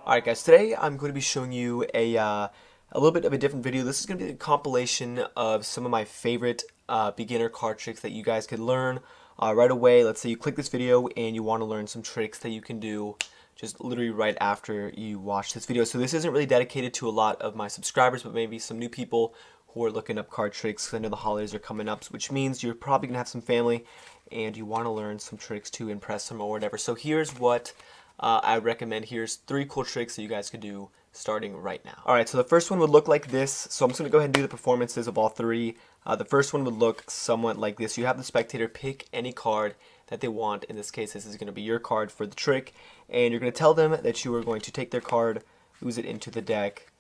Alright guys, today I'm going to be showing you a little bit of a different video. This is going to be a compilation of some of my favorite beginner card tricks that you guys could learn right away. Let's say you click this video and you want to learn some tricks that you can do just literally right after you watch this video. So this isn't really dedicated to a lot of my subscribers, but maybe some new people who are looking up card tricks. I know the holidays are coming up, which means you're probably going to have some family and you want to learn some tricks to impress them or whatever. So here's what I recommend. Here's 3 cool tricks that you guys could do starting right now. Alright, so the first one would look like this. So I'm just going to go ahead and do the performances of all 3. The first one would look somewhat like this. You have the spectator pick any card that they want. In this case, this is going to be your card for the trick. And you're going to tell them that you are going to take their card, ooze it into the deck.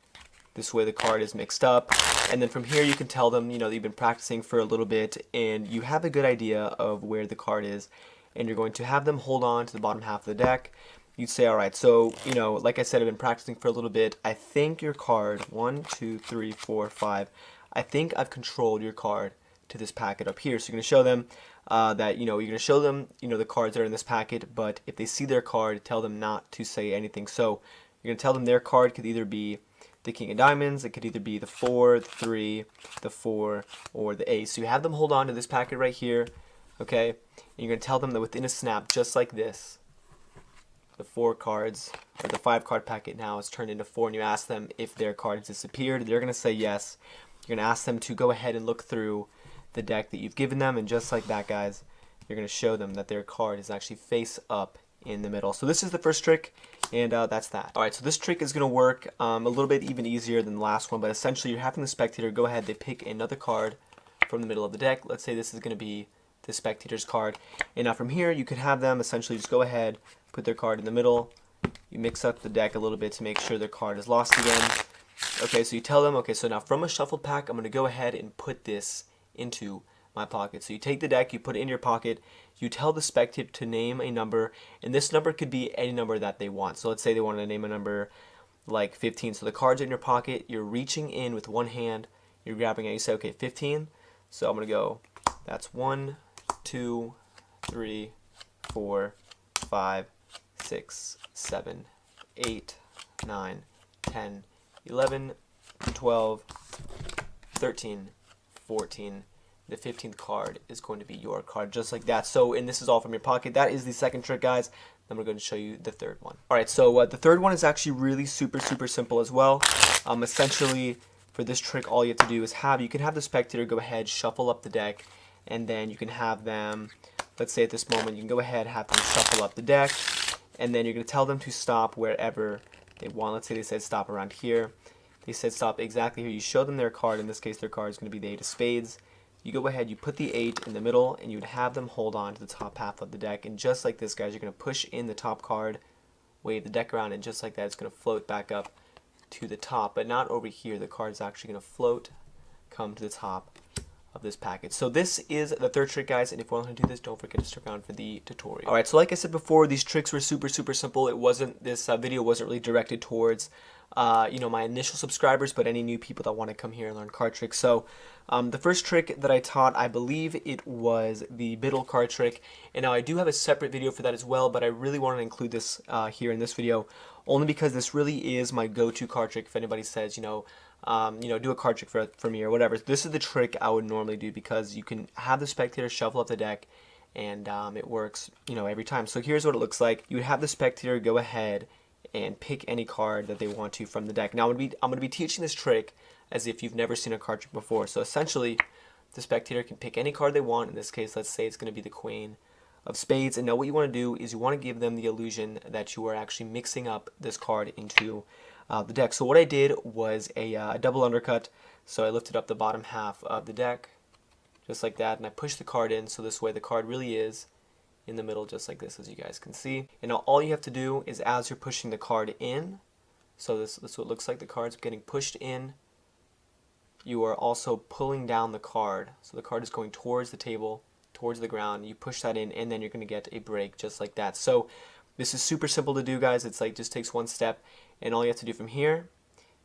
This way the card is mixed up. And then from here you can tell them, that you've been practicing for a little bit and you have a good idea of where the card is. And you're going to have them hold on to the bottom half of the deck. You'd say, alright, so, like I said, I've been practicing for a little bit. I think your card, 1, 2, 3, 4, 5, I think I've controlled your card to this packet up here. So you're going to show them that, you're going to show them, the cards that are in this packet, but if they see their card, tell them not to say anything. So you're going to tell them their card could either be the King of Diamonds, it could either be the 4, the 3, the 4, or the Ace. So you have them hold on to this packet right here, okay? And you're going to tell them that within a snap, just like this, the 4 cards, or the 5 card packet now is turned into 4, and you ask them if their card has disappeared. They're going to say yes. You're going to ask them to go ahead and look through the deck that you've given them, and just like that, guys, you're going to show them that their card is actually face up in the middle. So this is the first trick, and that's that. Alright, so this trick is going to work a little bit even easier than the last one, but essentially you're having the spectator go ahead, they pick another card from the middle of the deck. Let's say this is going to be the spectator's card, and now from here you could have them essentially just go ahead, put their card in the middle, you mix up the deck a little bit to make sure their card is lost again. Okay, so you tell them, okay, so now from a shuffled pack, I'm going to go ahead and put this into my pocket. So you take the deck, you put it in your pocket, you tell the spectator to name a number, and this number could be any number that they want. So let's say they want to name a number like 15. So the card's in your pocket, you're reaching in with one hand, you're grabbing it, you say, okay, 15. So I'm going to go, that's 1, 2, 3, 4, 5, 6, 7, 8, 9, 10, 11, 12, 13, 14. The 15th card is going to be your card, just like that. So, and this is all from your pocket. That is the second trick, guys. Then we're going to show you the third one. Alright, so the third one is actually really super simple as well. Essentially, for this trick, all you have to do is you can have the spectator go ahead, shuffle up the deck, and then you can have them, let's say at this moment, you can go ahead, have them shuffle up the deck, and then you're going to tell them to stop wherever they want. Let's say they said stop around here. They said stop exactly here. You show them their card. In this case, their card is going to be the 8 of spades. You go ahead, you put the 8 in the middle, and you would have them hold on to the top half of the deck. And just like this, guys, you're going to push in the top card, wave the deck around, and just like that, it's going to float back up to the top. But not over here. The card is actually going to float, come to the top of this package. So this is the third trick, guys, and if you want to do this, don't forget to stick around for the tutorial. Alright, so like I said before, these tricks were super simple. This video wasn't really directed towards my initial subscribers, but any new people that want to come here and learn card tricks. So the first trick that I taught, I believe it was the middle card trick, and now I do have a separate video for that as well, but I really wanted to include this here in this video, only because this really is my go-to card trick. If anybody says, do a card trick for me or whatever, this is the trick I would normally do, because you can have the spectator shuffle up the deck, and it works, every time. So here's what it looks like. You would have the spectator go ahead and pick any card that they want to from the deck. Now I'm going to be teaching this trick as if you've never seen a card trick before. So essentially, the spectator can pick any card they want. In this case, let's say it's going to be the Queen of Spades. And now what you want to do is you want to give them the illusion that you are actually mixing up this card into the deck. So what I did was a double undercut. So I lifted up the bottom half of the deck, just like that, and I pushed the card in, so this way the card really is in the middle, just like this, as you guys can see. And now all you have to do is, as you're pushing the card in, so this is what it looks like, the card's getting pushed in, you are also pulling down the card. So the card is going towards the table, towards the ground, you push that in, and then you're going to get a break, just like that. So this is super simple to do, guys. It's like, just takes one step, and all you have to do from here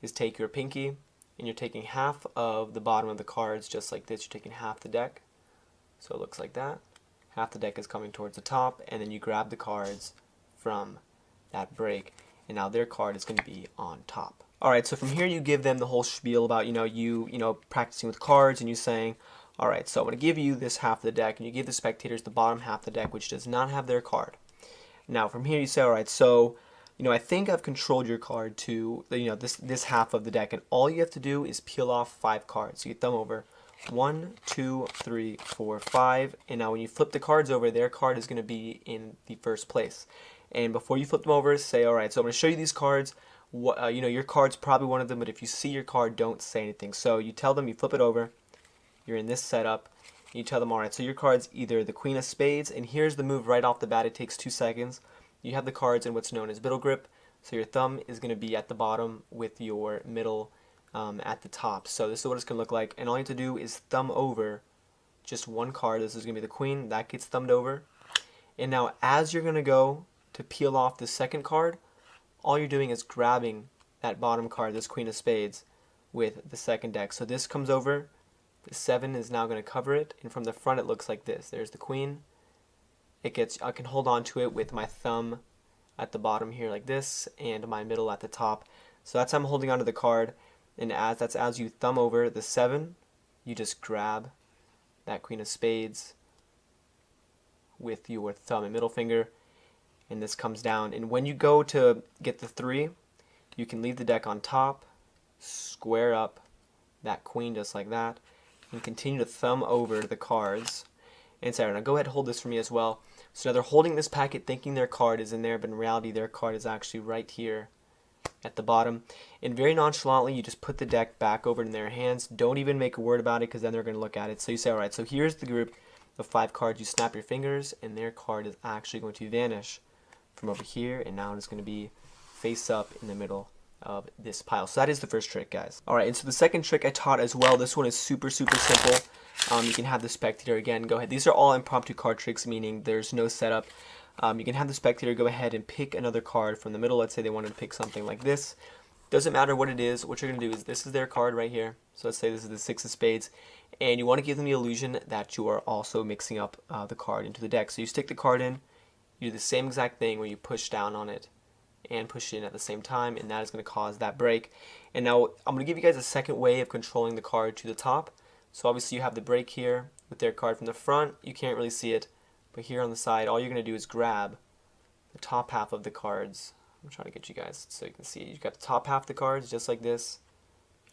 is take your pinky, and you're taking half of the bottom of the cards, just like this. You're taking half the deck, so it looks like that. Half the deck is coming towards the top, and then you grab the cards from that break. and now their card is going to be on top. Alright, so from here you give them the whole spiel about, you practicing with cards and you saying, alright, so I'm going to give you this half of the deck, and you give the spectators the bottom half of the deck, which does not have their card. Now from here you say, alright, so, I think I've controlled your card to, this half of the deck, and all you have to do is peel off 5 cards. So you thumb over 1, 2, 3, 4, 5, and now when you flip the cards over, their card is going to be in the first place. And before you flip them over, say, alright, so I'm going to show you these cards. Your card's probably one of them, but if you see your card, don't say anything. So you tell them, you flip it over, you're in this setup, and you tell them, alright, so your card's either the Queen of Spades, and here's the move right off the bat, it takes 2 seconds. You have the cards in what's known as middle grip, so your thumb is going to be at the bottom with your middle at the top. So this is what it's going to look like, and all you have to do is thumb over just one card. This is going to be the Queen, that gets thumbed over. And now as you're going to go to peel off the second card, all you're doing is grabbing that bottom card, this Queen of Spades, with the second deck. So this comes over, the 7 is now going to cover it, and from the front it looks like this. There's the Queen. I can hold on to it with my thumb at the bottom here like this, and my middle at the top. So that's how I'm holding onto the card, and as you thumb over the 7, you just grab that Queen of Spades with your thumb and middle finger, and this comes down. And when you go to get the 3, you can leave the deck on top, square up that Queen just like that, and continue to thumb over the cards. And say, now go ahead and hold this for me as well. So now they're holding this packet thinking their card is in there, but in reality their card is actually right here at the bottom. And very nonchalantly you just put the deck back over in their hands. Don't even make a word about it, because then they're going to look at it. So you say, alright, so here's the group of 5 cards. You snap your fingers, and their card is actually going to vanish from over here, and now it's going to be face up in the middle of this pile. So that is the first trick, guys. Alright, and so the second trick I taught as well. This one is super simple. You can have the spectator again go ahead. These are all impromptu card tricks, meaning there's no setup. You can have the spectator go ahead and pick another card from the middle. Let's say they wanted to pick something like this. Doesn't matter what it is. What you're going to do is, this is their card right here. So let's say this is the 6 of Spades, and you want to give them the illusion that you are also mixing up the card into the deck. So you stick the card in, you do the same exact thing where you push down on it and push it in at the same time, and that is going to cause that break. And now I'm going to give you guys a second way of controlling the card to the top. So obviously you have the break here with their card from the front. You can't really see it, but here on the side, all you're going to do is grab the top half of the cards. I'm trying to get you guys so you can see. You've got the top half of the cards just like this.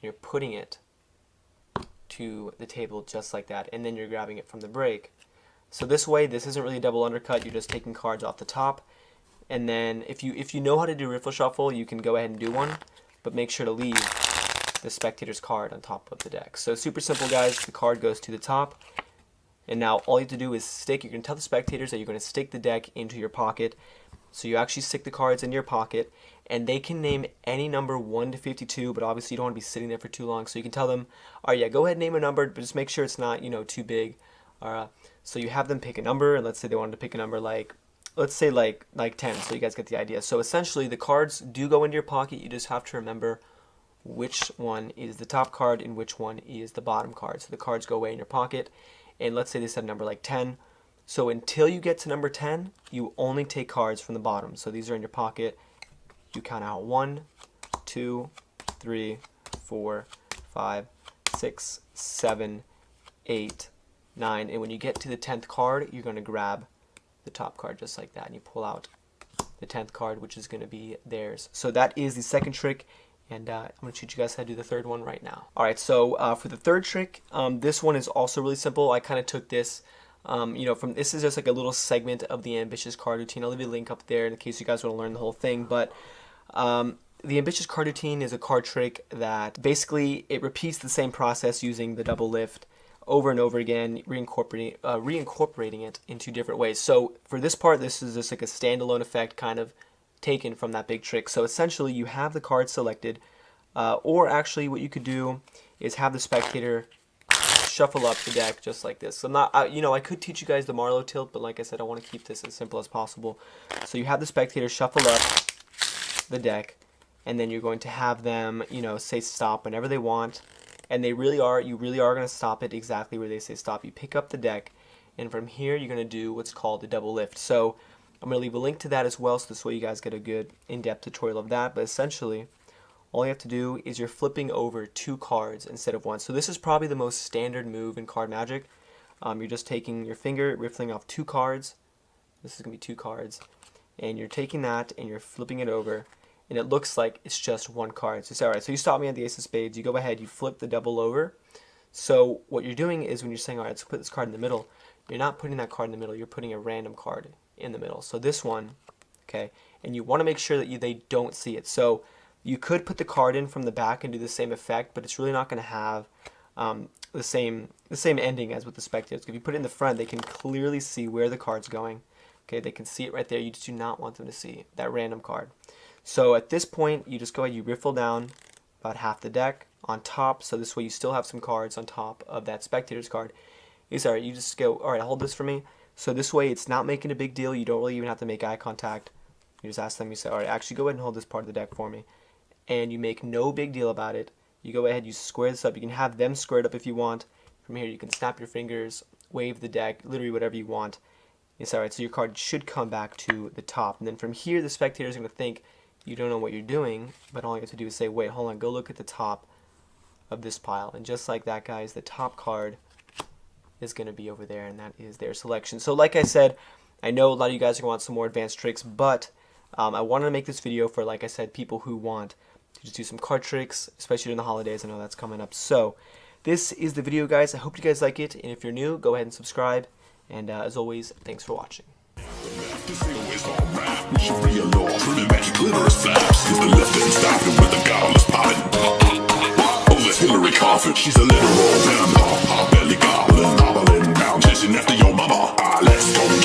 You're putting it to the table just like that, and then you're grabbing it from the break. So this way, this isn't really a double undercut. You're just taking cards off the top. And then if you know how to do riffle shuffle, you can go ahead and do one, but make sure to leave the spectator's card on top of the deck. So super simple, guys. The card goes to the top, and now all you have to do is stick. You can tell the spectators that you're going to stick the deck into your pocket. So you actually stick the cards in your pocket, and they can name any number 1 to 52, but obviously you don't want to be sitting there for too long. So you can tell them, all right, yeah, go ahead and name a number, but just make sure it's not, too big. So you have them pick a number, and let's say they wanted to pick a number like, let's say like 10, so you guys get the idea. So essentially the cards do go into your pocket. You just have to remember which one is the top card and which one is the bottom card. So the cards go away in your pocket, and let's say they said a number like 10. So until you get to number 10, you only take cards from the bottom. So these are in your pocket. You count out 1, 2, 3, 4, 5, 6, 7, 8, 9. And when you get to the 10th card, you're going to grab the top card just like that, and you pull out the 10th card, which is going to be theirs. So that is the second trick, and I'm going to teach you guys how to do the third one right now. Alright, so for the third trick, this one is also really simple. I kind of took this from this is just like a little segment of the Ambitious Card Routine. I'll leave a link up there in case you guys want to learn the whole thing. But the Ambitious Card Routine is a card trick that basically it repeats the same process using the double lift over and over again, reincorporating it into different ways. So for this part, this is just like a standalone effect kind of taken from that big trick. So essentially you have the card selected, or actually what you could do is have the spectator shuffle up the deck just like this. So I'm not, I could teach you guys the Marlowe tilt, but like I said, I want to keep this as simple as possible. So you have the spectator shuffle up the deck, and then you're going to have them, say stop whenever they want, and you really are going to stop it exactly where they say stop. You pick up the deck, and from here you're going to do what's called the double lift. So I'm going to leave a link to that as well, so this way you guys get a good in-depth tutorial of that. But essentially, all you have to do is you're flipping over 2 cards instead of 1. So this is probably the most standard move in card magic. You're just taking your finger, riffling off 2 cards. This is going to be 2 cards. And you're taking that and you're flipping it over. And it looks like it's just 1 card. So you say, alright, so you stop me at the ace of spades. You go ahead, you flip the double over. So what you're doing is when you're saying, alright, let's put this card in the middle, you're not putting that card in the middle. You're putting a random card in the middle. So this one, okay, and you want to make sure that they don't see it. So you could put the card in from the back and do the same effect, but it's really not going to have the same ending as with the spectators. If you put it in the front, they can clearly see where the card's going. Okay, they can see it right there. You just do not want them to see that random card. So at this point, you just go ahead, you riffle down about half the deck on top, so this way you still have some cards on top of that spectator's card. You say, alright, you just go, alright, hold this for me. So this way it's not making a big deal. You don't really even have to make eye contact. You just ask them, you say, alright, actually go ahead and hold this part of the deck for me. And you make no big deal about it. You go ahead, you square this up. You can have them squared up if you want. From here you can snap your fingers, wave the deck, literally whatever you want. It's alright, so your card should come back to the top. And then from here the spectator is going to think you don't know what you're doing, but all you have to do is say, wait, hold on, go look at the top of this pile. And just like that, guys, the top card is going to be over there, and that is their selection. So like I said, I know a lot of you guys are going to want some more advanced tricks, but I wanted to make this video for, like I said, people who want to just do some card tricks, especially during the holidays. I know that's coming up. So this is the video, guys. I hope you guys like it, and if you're new, go ahead and subscribe. And as always, thanks for watching. Hillary Coffin, she's a literal vampire, belly goblin, hobbling down, chasing after your mama. Let's go.